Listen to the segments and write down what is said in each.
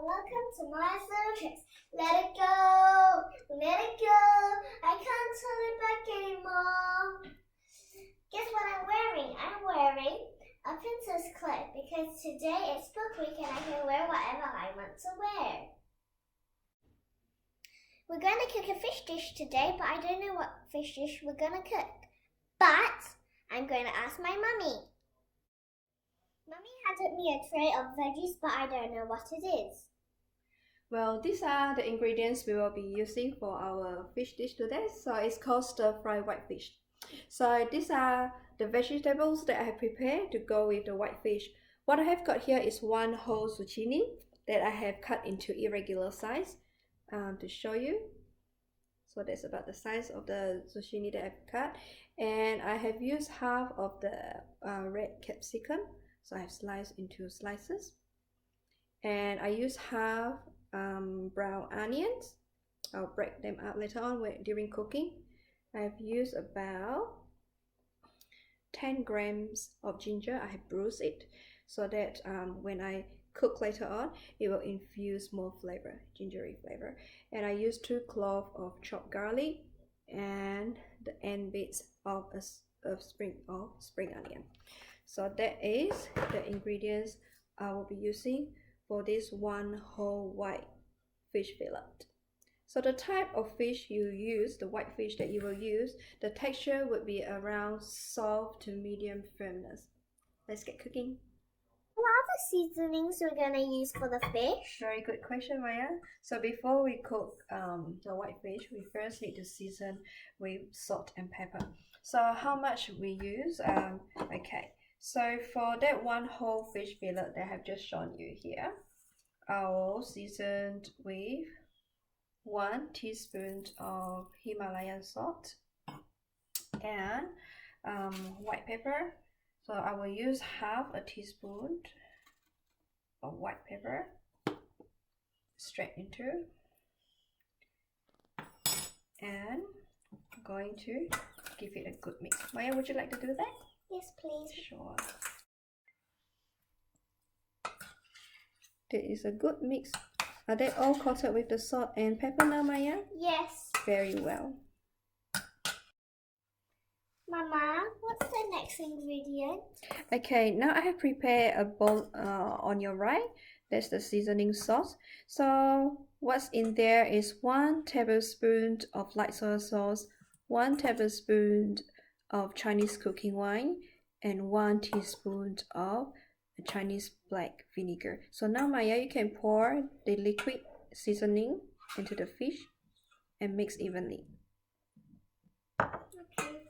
welcome to Maia's Little Tricks. Let it go, let it go. I can't turn it back anymore. Guess what I'm wearing? I'm wearing a princess clip because today it's book week and I can wear whatever I want to wear. We're going to cook a fish dish today, but I don't know what fish dish we're going to cook. But I'm going to ask my mummy. Mummy handed me a tray of veggies, but I don't know what it is. Well, these are the ingredients we will be using for our fish dish today. So it's called stir-fry white fish. So these are the vegetables that I have prepared to go with the white fish. What I have got here is one whole zucchini that I have cut into irregular size to show you. So that's about the size of the zucchini that I've cut. And I have used half of the red capsicum. So I have sliced into slices. And I use half brown onions. I'll break them up later on during cooking. I've used about 10 grams of ginger. I have bruised it so that when I cook later on, it will infuse more flavor, gingery flavor. And I used 2 cloves of chopped garlic and the end bits of spring onion. So that is the ingredients I will be using for this one whole white fish fillet. So the type of fish you use, the white fish that you will use, the texture would be around soft to medium firmness. Let's get cooking. What are the seasonings we're going to use for the fish? Very good question, Maya. So before we cook the white fish, we first need to season with salt and pepper. So how much we use? Okay. So for that one whole fish fillet that I have just shown you here, I'll season with 1 teaspoon of Himalayan salt and white pepper. So I will use half a teaspoon of white pepper straight into, and I'm going to give it a good mix. Maya, would you like to do that? Yes, please. Sure. There is a good mix. Are they all coated with the salt and pepper now, Maya? Yes. Very well. Mama, what's the next ingredient? Okay, now I have prepared a bowl on your right. That's the seasoning sauce. So what's in there is 1 tablespoon of light soy sauce, 1 tablespoon of Chinese cooking wine, and 1 teaspoon of Chinese black vinegar. So now, Maya, you can pour the liquid seasoning into the fish and mix evenly. Okay.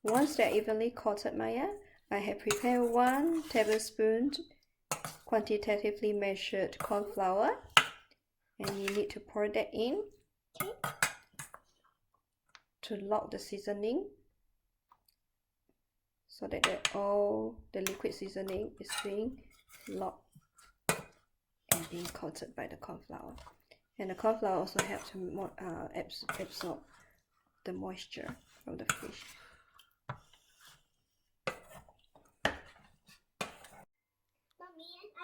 Once they're evenly coated, Maya, I have prepared 1 tablespoon quantitatively measured corn flour, and you need to pour that in to lock the seasoning so that all the liquid seasoning is being locked and being coated by the corn flour. And the corn flour also helps to absorb the moisture from the fish.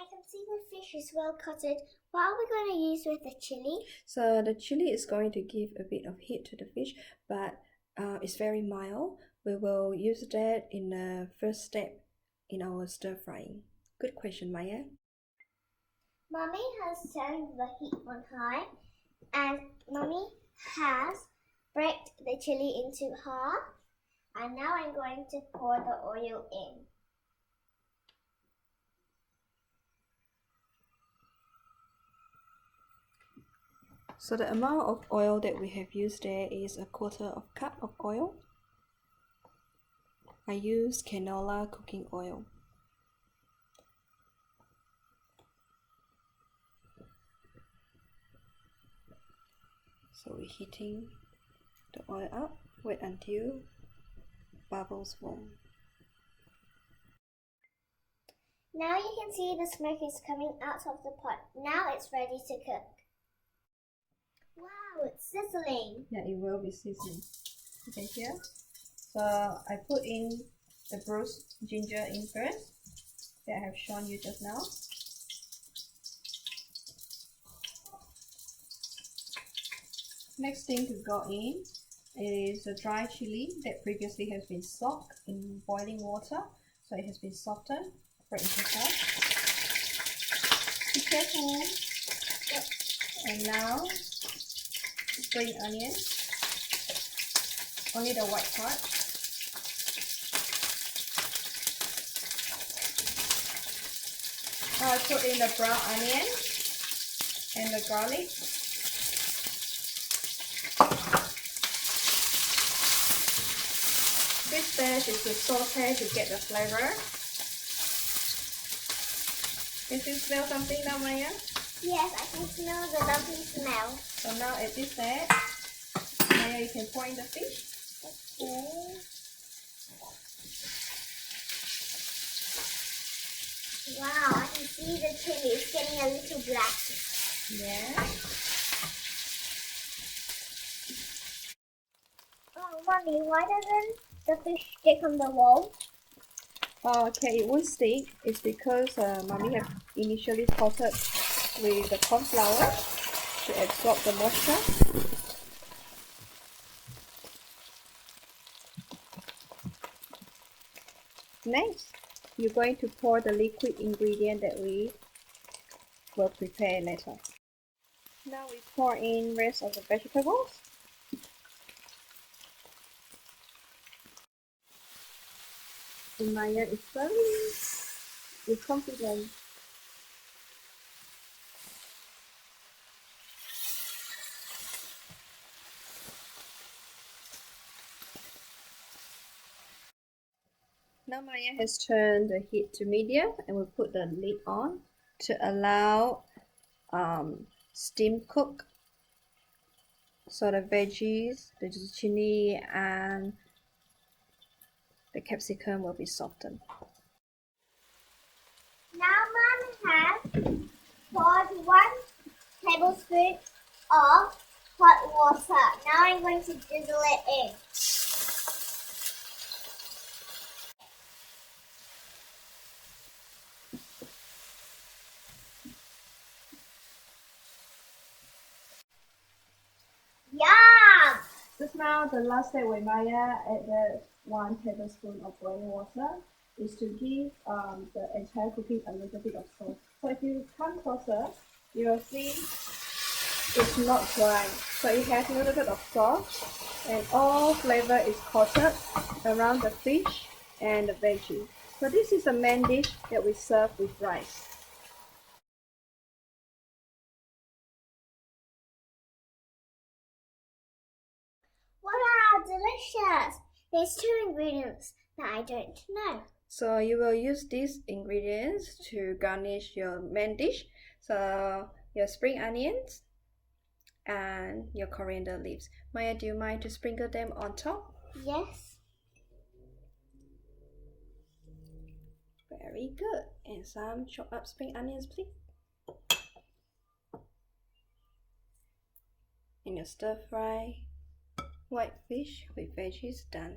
I can see the fish is well coated. What are we going to use with the chili? So the chili is going to give a bit of heat to the fish, but it's very mild. We will use that in the first step in our stir frying. Good question, Maya. Mommy has turned the heat on high, and Mommy has breaked the chili into half, and now I'm going to pour the oil in. So the amount of oil that we have used there is 1/4 cup of oil. I use canola cooking oil. So we're heating the oil up. Wait until bubbles form. Now you can see the smoke is coming out of the pot. Now it's ready to cook. Wow, it's sizzling. Yeah, it will be sizzling. You can hear. So I put in the bruised ginger in first that I have shown you just now. Next thing to go in is a dry chili that previously has been soaked in boiling water, so it has been softened. Put into that. Be careful. And now spring onion, only the white part. Now I put in the brown onion and the garlic. This stage is to saute to get the flavor. Can you smell something now, Maya? Yes, I can smell the lovely smell. So now at this stage, Maya, you can pour in the fish. Okay. Wow, I can see the chili is getting a little black. Yeah. Oh, Mommy, why doesn't the fish stick on the wall? Okay, it won't stick. It's because Mommy have initially coated with the corn flour to absorb the moisture. Next, you're going to pour the liquid ingredient that we will prepare later. Now we pour in rest of the vegetables. And Maya is very confident. Now Maya has turned the heat to medium and we'll put the lid on to allow steam cook. So the veggies, the zucchini and the capsicum will be softened. Now Mom has poured 1 tablespoon of hot water. Now I'm going to drizzle it in. Yum! Just now, the last step with Maya added 1 tablespoon of boiling water is to give the entire cooking a little bit of salt. So if you come closer, you will see it's not dry. So it has a little bit of salt and all flavor is coated around the fish and the veggie. So this is the main dish that we serve with rice. Wow, delicious! There's 2 ingredients that I don't know. So you will use these ingredients to garnish your main dish. So your spring onions and your coriander leaves. Maya, do you mind to sprinkle them on top? Yes. Very good. And some chopped up spring onions, please. And your stir fry white fish with veggies done.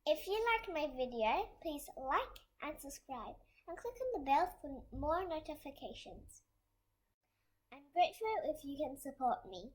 If you liked my video, please like and subscribe and click on the bell for more notifications. I'm grateful if you can support me.